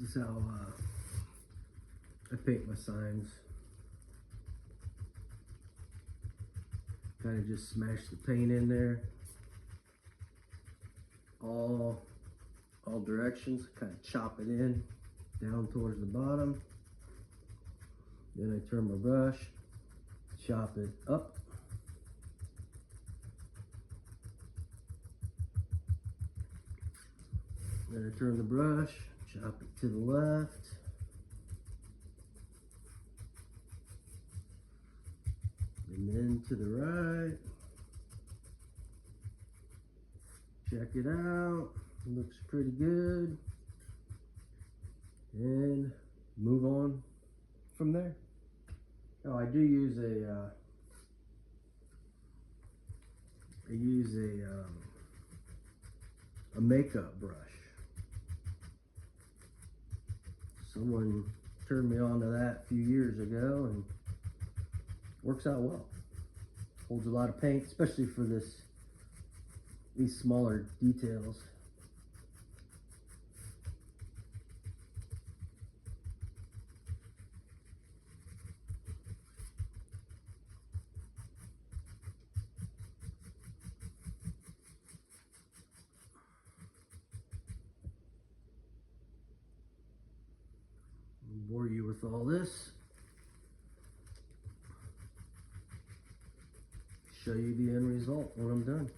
is how I paint my signs. Kind of just smash the paint in there, all directions. Kind of chop it in down towards the bottom. Then I turn my brush, chop it up. Then I turn the brush, chop it to the left. And then to the right. Check it out. It looks pretty good. And move on from there. Oh, I do use a makeup brush. Someone turned me on to that a few years ago, and works out well. Holds a lot of paint, especially for these smaller details. I'll bore you with all this. Show you the end result when I'm done.